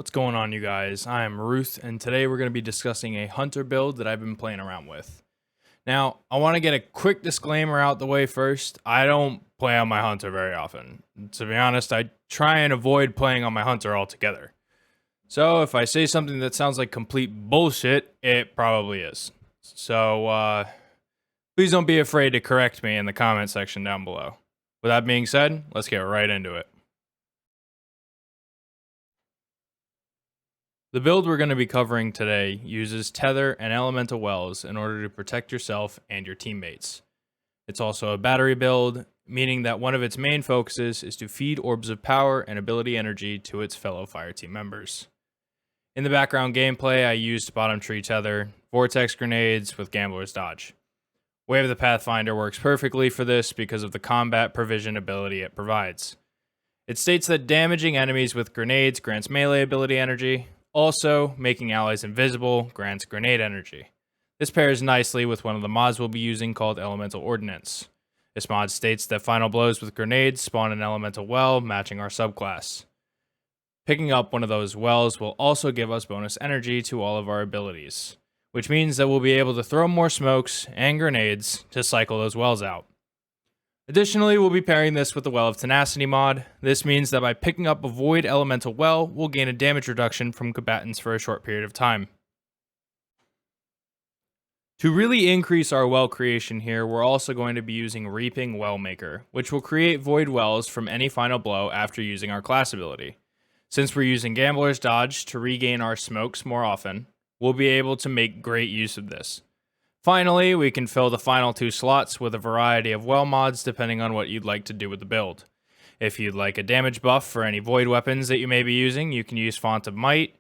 What's going on, you guys? I am Ruth, and today we're going to be discussing a hunter build that I've been playing around with. Now, I want to get a quick disclaimer out the way first. I don't play on my hunter very often. To be honest, I try and avoid playing on my hunter altogether. So if I say something that sounds like complete bullshit, it probably is. So, please don't be afraid to correct me in the comment section down below. With that being said, let's get right into it. The build we're going to be covering today uses Tether and Elemental Wells in order to protect yourself and your teammates. It's also a battery build, meaning that one of its main focuses is to feed orbs of power and ability energy to its fellow fireteam members. In the background gameplay, I used Bottom Tree Tether, Vortex Grenades with Gambler's Dodge. Wave of the Pathfinder works perfectly for this because of the combat provision ability it provides. It states that damaging enemies with grenades grants melee ability energy. Also, making allies invisible grants grenade energy. This pairs nicely with one of the mods we'll be using called Elemental Ordnance. This mod states that final blows with grenades spawn an elemental well matching our subclass. Picking up one of those wells will also give us bonus energy to all of our abilities, which means that we'll be able to throw more smokes and grenades to cycle those wells out. Additionally, we'll be pairing this with the Well of Tenacity mod. This means that by picking up a Void Elemental Well, we'll gain a damage reduction from combatants for a short period of time. To really increase our well creation here, we're also going to be using Reaping Wellmaker, which will create Void Wells from any final blow after using our class ability. Since we're using Gambler's Dodge to regain our smokes more often, we'll be able to make great use of this. Finally, we can fill the final 2 slots with a variety of well mods depending on what you'd like to do with the build. If you'd like a damage buff for any void weapons that you may be using, you can use Font of Might.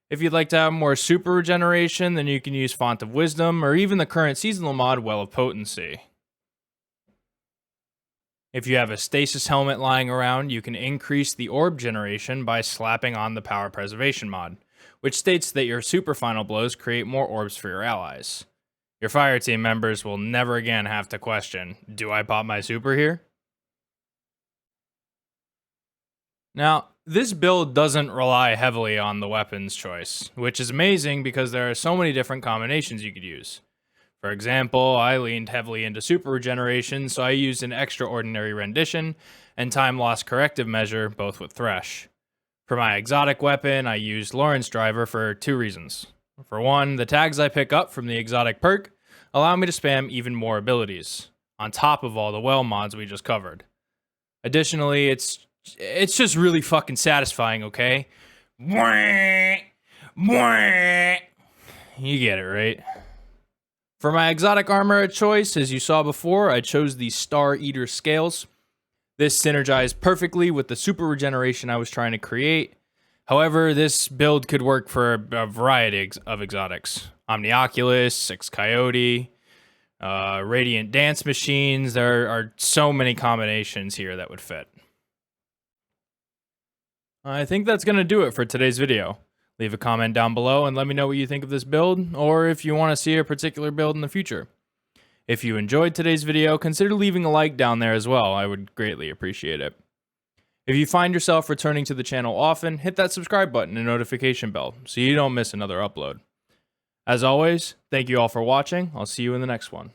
If you'd like to have more super regeneration, then you can use Font of Wisdom, or even the current seasonal mod, Well of Potency. If you have a stasis helmet lying around, you can increase the orb generation by slapping on the Power Preservation mod, which states that your super final blows create more orbs for your allies. Your fireteam members will never again have to question, do I pop my super here? Now, this build doesn't rely heavily on the weapons choice, which is amazing because there are so many different combinations you could use. For example, I leaned heavily into super regeneration, so I used an Extraordinary Rendition and Time Loss Corrective Measure, both with Thresh. For my exotic weapon, I used Lawrence Driver for 2 reasons. For one, the tags I pick up from the exotic perk allow me to spam even more abilities, on top of all the well mods we just covered. Additionally, it's just really fucking satisfying, okay? You get it, right? For my exotic armor of choice, as you saw before, I chose the Star Eater Scales. This synergized perfectly with the super regeneration I was trying to create. However, this build could work for a variety of exotics. Omnioculus, Six Coyote, Radiant Dance Machines. There are so many combinations here that would fit. I think that's going to do it for today's video. Leave a comment down below and let me know what you think of this build, or if you want to see a particular build in the future. If you enjoyed today's video, consider leaving a like down there as well. I would greatly appreciate it. If you find yourself returning to the channel often, hit that subscribe button and notification bell so you don't miss another upload. As always, thank you all for watching. I'll see you in the next one.